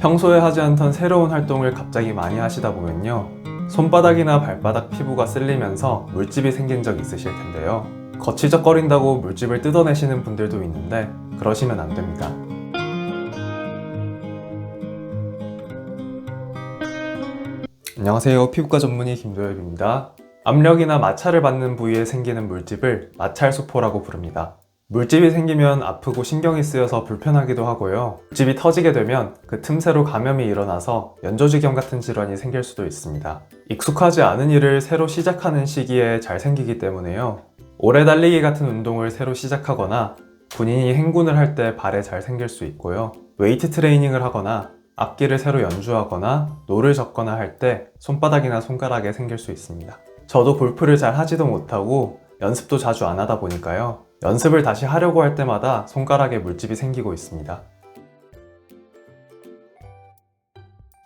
평소에 하지 않던 새로운 활동을 갑자기 많이 하시다 보면요, 손바닥이나 발바닥 피부가 쓸리면서 물집이 생긴 적 있으실 텐데요. 거치적거린다고 물집을 뜯어내시는 분들도 있는데 그러시면 안 됩니다. 안녕하세요. 피부과 전문의 김도엽입니다. 압력이나 마찰을 받는 부위에 생기는 물집을 마찰수포라고 부릅니다. 물집이 생기면 아프고 신경이 쓰여서 불편하기도 하고요. 물집이 터지게 되면 그 틈새로 감염이 일어나서 연조직염 같은 질환이 생길 수도 있습니다. 익숙하지 않은 일을 새로 시작하는 시기에 잘 생기기 때문에요. 오래 달리기 같은 운동을 새로 시작하거나 본인이 행군을 할 때 발에 잘 생길 수 있고요. 웨이트 트레이닝을 하거나 악기를 새로 연주하거나 노를 젓거나 할 때 손바닥이나 손가락에 생길 수 있습니다. 저도 골프를 잘 하지도 못하고 연습도 자주 안 하다 보니까요. 연습을 다시 하려고 할 때마다 손가락에 물집이 생기고 있습니다.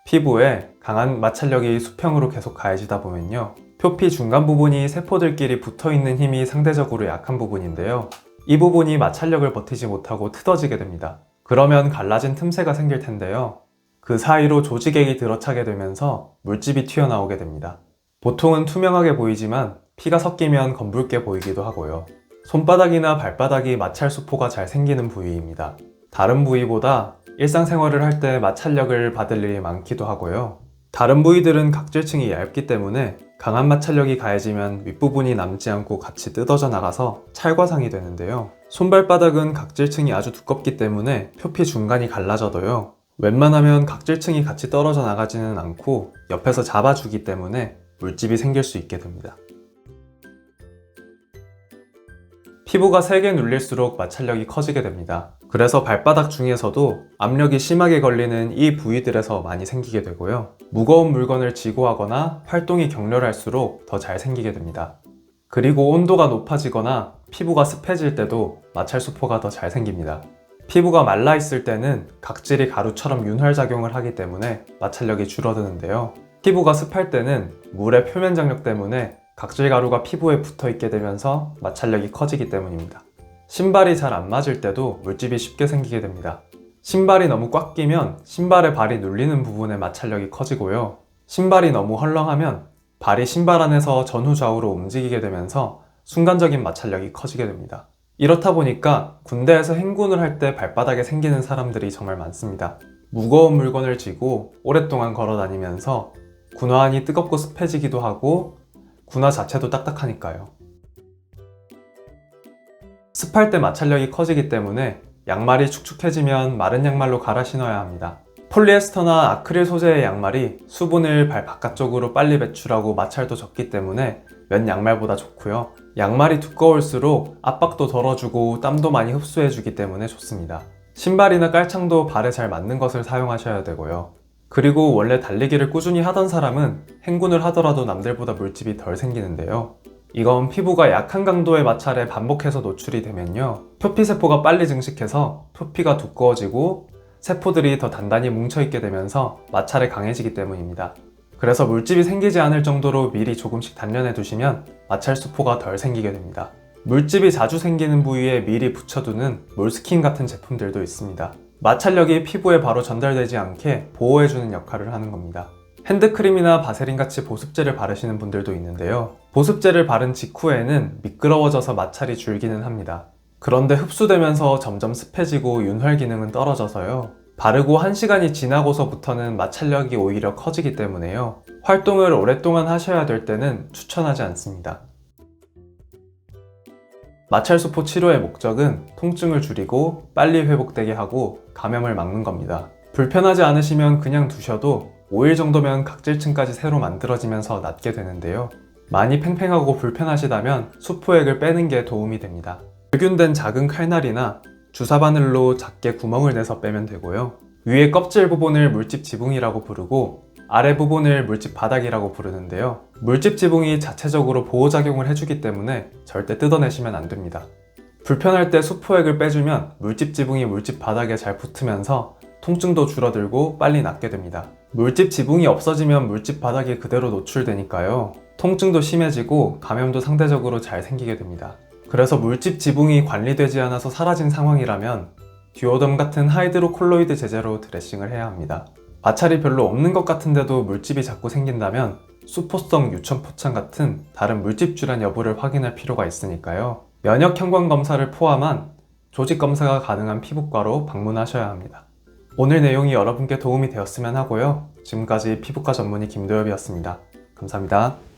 피부에 강한 마찰력이 수평으로 계속 가해지다 보면요. 표피 중간 부분이 세포들끼리 붙어있는 힘이 상대적으로 약한 부분인데요. 이 부분이 마찰력을 버티지 못하고 트어지게 됩니다. 그러면 갈라진 틈새가 생길 텐데요. 그 사이로 조직액이 들어차게 되면서 물집이 튀어나오게 됩니다. 보통은 투명하게 보이지만 피가 섞이면 검붉게 보이기도 하고요. 손바닥이나 발바닥이 마찰수포가 잘 생기는 부위입니다. 다른 부위보다 일상생활을 할 때 마찰력을 받을 일이 많기도 하고요. 다른 부위들은 각질층이 얇기 때문에 강한 마찰력이 가해지면 윗부분이 남지 않고 같이 뜯어져 나가서 찰과상이 되는데요. 손발바닥은 각질층이 아주 두껍기 때문에 표피 중간이 갈라져도요. 웬만하면 각질층이 같이 떨어져 나가지는 않고 옆에서 잡아주기 때문에 물집이 생길 수 있게 됩니다. 피부가 세게 눌릴수록 마찰력이 커지게 됩니다. 그래서 발바닥 중에서도 압력이 심하게 걸리는 이 부위들에서 많이 생기게 되고요. 무거운 물건을 쥐고 하거나 활동이 격렬할수록 더 잘 생기게 됩니다. 그리고 온도가 높아지거나 피부가 습해질 때도 마찰수포가 더 잘 생깁니다. 피부가 말라 있을 때는 각질이 가루처럼 윤활작용을 하기 때문에 마찰력이 줄어드는데요. 피부가 습할 때는 물의 표면 장력 때문에 각질 가루가 피부에 붙어 있게 되면서 마찰력이 커지기 때문입니다. 신발이 잘 안 맞을 때도 물집이 쉽게 생기게 됩니다. 신발이 너무 꽉 끼면 신발에 발이 눌리는 부분에 마찰력이 커지고요. 신발이 너무 헐렁하면 발이 신발 안에서 전후 좌우로 움직이게 되면서 순간적인 마찰력이 커지게 됩니다. 이렇다 보니까 군대에서 행군을 할 때 발바닥에 생기는 사람들이 정말 많습니다. 무거운 물건을 쥐고 오랫동안 걸어 다니면서 군화 안이 뜨겁고 습해지기도 하고 군화 자체도 딱딱하니까요. 습할 때 마찰력이 커지기 때문에 양말이 축축해지면 마른 양말로 갈아 신어야 합니다. 폴리에스터나 아크릴 소재의 양말이 수분을 발 바깥쪽으로 빨리 배출하고 마찰도 적기 때문에 면 양말보다 좋고요. 양말이 두꺼울수록 압박도 덜어주고 땀도 많이 흡수해주기 때문에 좋습니다. 신발이나 깔창도 발에 잘 맞는 것을 사용하셔야 되고요. 그리고 원래 달리기를 꾸준히 하던 사람은 행군을 하더라도 남들보다 물집이 덜 생기는데요. 이건 피부가 약한 강도의 마찰에 반복해서 노출이 되면요. 표피세포가 빨리 증식해서 표피가 두꺼워지고 세포들이 더 단단히 뭉쳐있게 되면서 마찰이 강해지기 때문입니다. 그래서 물집이 생기지 않을 정도로 미리 조금씩 단련해 두시면 마찰수포가 덜 생기게 됩니다. 물집이 자주 생기는 부위에 미리 붙여두는 몰스킨 같은 제품들도 있습니다. 마찰력이 피부에 바로 전달되지 않게 보호해주는 역할을 하는 겁니다. 핸드크림이나 바세린 같이 보습제를 바르시는 분들도 있는데요. 보습제를 바른 직후에는 미끄러워져서 마찰이 줄기는 합니다. 그런데 흡수되면서 점점 습해지고 윤활 기능은 떨어져서요. 바르고 1시간이 지나고서부터는 마찰력이 오히려 커지기 때문에요. 활동을 오랫동안 하셔야 될 때는 추천하지 않습니다. 마찰수포 치료의 목적은 통증을 줄이고 빨리 회복되게 하고 감염을 막는 겁니다. 불편하지 않으시면 그냥 두셔도 5일 정도면 각질층까지 새로 만들어지면서 낫게 되는데요. 많이 팽팽하고 불편하시다면 수포액을 빼는 게 도움이 됩니다. 멸균된 작은 칼날이나 주사바늘로 작게 구멍을 내서 빼면 되고요. 위에 껍질 부분을 물집 지붕이라고 부르고 아래 부분을 물집 바닥이라고 부르는데요. 물집 지붕이 자체적으로 보호작용을 해주기 때문에 절대 뜯어내시면 안 됩니다. 불편할 때 수포액을 빼주면 물집 지붕이 물집 바닥에 잘 붙으면서 통증도 줄어들고 빨리 낫게 됩니다. 물집 지붕이 없어지면 물집 바닥이 그대로 노출되니까요. 통증도 심해지고 감염도 상대적으로 잘 생기게 됩니다. 그래서 물집 지붕이 관리되지 않아서 사라진 상황이라면 듀오덤 같은 하이드로콜로이드 제제로 드레싱을 해야 합니다. 마찰이 별로 없는 것 같은데도 물집이 자꾸 생긴다면 수포성 유천 포착 같은 다른 물집 질환 여부를 확인할 필요가 있으니까요. 면역 형광 검사를 포함한 조직 검사가 가능한 피부과로 방문하셔야 합니다. 오늘 내용이 여러분께 도움이 되었으면 하고요. 지금까지 피부과 전문의 김도엽이었습니다. 감사합니다.